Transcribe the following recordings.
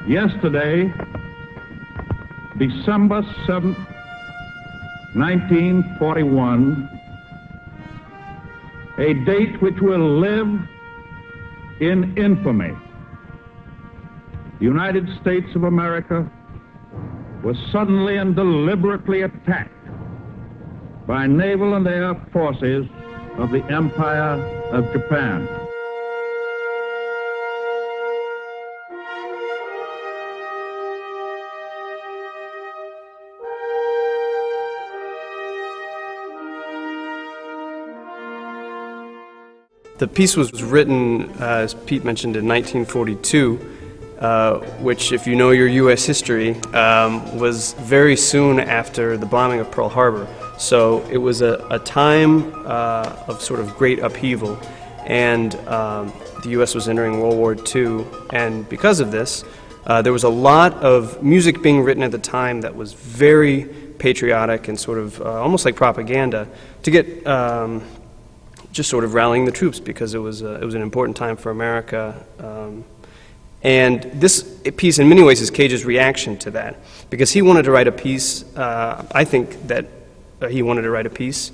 Yesterday, December 7th, 1941, a date which will live in infamy. The United States of America was suddenly and deliberately attacked by naval and air forces of the Empire of Japan. The piece was written, as Pete mentioned, in 1942, which, if you know your U.S. history, was very soon after the bombing of Pearl Harbor. So it was a time of sort of great upheaval, and the U.S. was entering World War II, and because of this, there was a lot of music being written at the time that was very patriotic and sort of almost like propaganda to get just sort of rallying the troops, because it was an important time for America. And this piece, in many ways, is Cage's reaction to that, because he wanted to write a piece, I think that he wanted to write a piece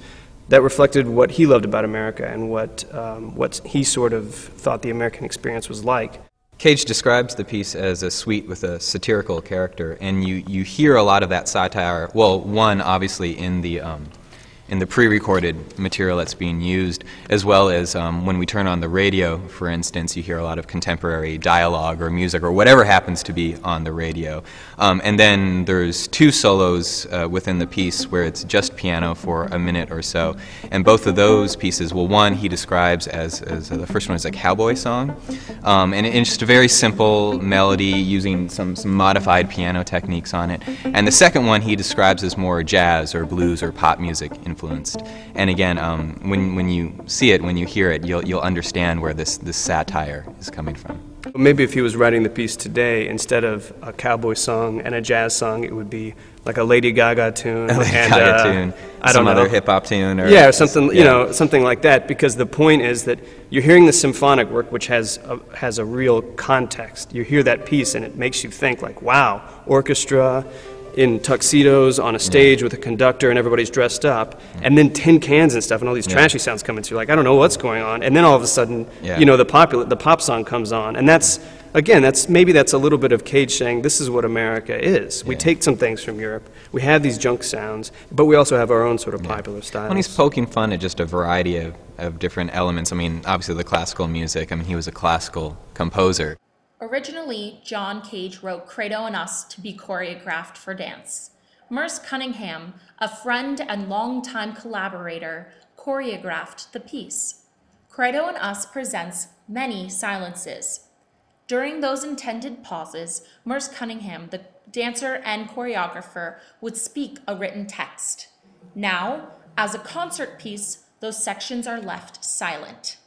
that reflected what he loved about America and what he sort of thought the American experience was like. Cage describes the piece as a suite with a satirical character, and you hear a lot of that satire, well, one, obviously, in the pre-recorded material that's being used, as well as when we turn on the radio, for instance, you hear a lot of contemporary dialogue or music or whatever happens to be on the radio. And then there's two solos within the piece where it's just piano for a minute or so. And both of those pieces, well, one he describes as the first one is a cowboy song, and it's just a very simple melody using some modified piano techniques on it. And the second one he describes as more jazz or blues or pop music influenced. And again, when you see it, when you hear it, you'll understand where this satire is coming from. Maybe if he was writing the piece today, instead of a cowboy song and a jazz song, it would be like a Lady Gaga tune, some other hip hop tune, or yeah, or something, you know, something like that. Because the point is that you're hearing the symphonic work, which has a real context. You hear that piece, and it makes you think, like, wow, orchestra in tuxedos on a stage with a conductor and everybody's dressed up, and then tin cans and stuff and all these trashy sounds coming through, like, I don't know what's going on, and then all of a sudden, you know, the pop song comes on, and that's maybe that's a little bit of Cage saying, this is what America is. We take some things from Europe, we have these junk sounds, but we also have our own sort of popular styles. And he's poking fun at just a variety of different elements. I mean, obviously the classical music, I mean, he was a classical composer. Originally, John Cage wrote Credo and Us to be choreographed for dance. Merce Cunningham, a friend and longtime collaborator, choreographed the piece. Credo and Us presents many silences. During those intended pauses, Merce Cunningham, the dancer and choreographer, would speak a written text. Now, as a concert piece, those sections are left silent.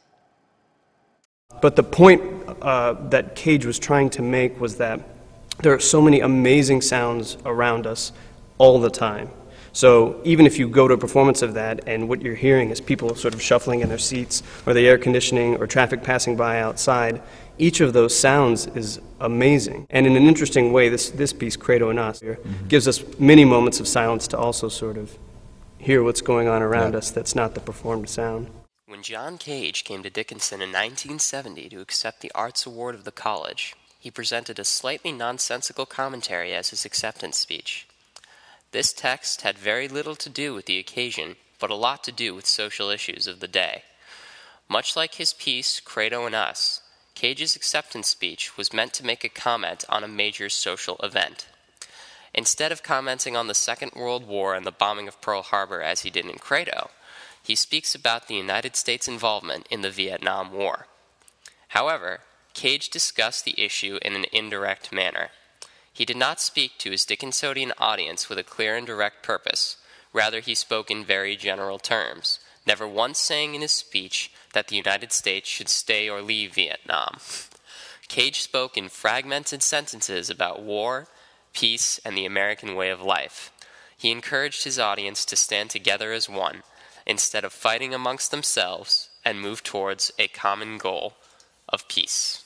But the point that Cage was trying to make was that there are so many amazing sounds around us all the time. So even if you go to a performance of that and what you're hearing is people sort of shuffling in their seats, or the air conditioning, or traffic passing by outside, each of those sounds is amazing. And in an interesting way, this piece, Credo and Us, gives us many moments of silence to also sort of hear what's going on around us that's not the performed sound. When John Cage came to Dickinson in 1970 to accept the Arts Award of the college, he presented a slightly nonsensical commentary as his acceptance speech. This text had very little to do with the occasion, but a lot to do with social issues of the day. Much like his piece, Credo and Us, Cage's acceptance speech was meant to make a comment on a major social event. Instead of commenting on the Second World War and the bombing of Pearl Harbor as he did in Credo, he speaks about the United States' involvement in the Vietnam War. However, Cage discussed the issue in an indirect manner. He did not speak to his Dickinsonian audience with a clear and direct purpose. Rather, he spoke in very general terms, never once saying in his speech that the United States should stay or leave Vietnam. Cage spoke in fragmented sentences about war, peace, and the American way of life. He encouraged his audience to stand together as one, instead of fighting amongst themselves, and move towards a common goal of peace.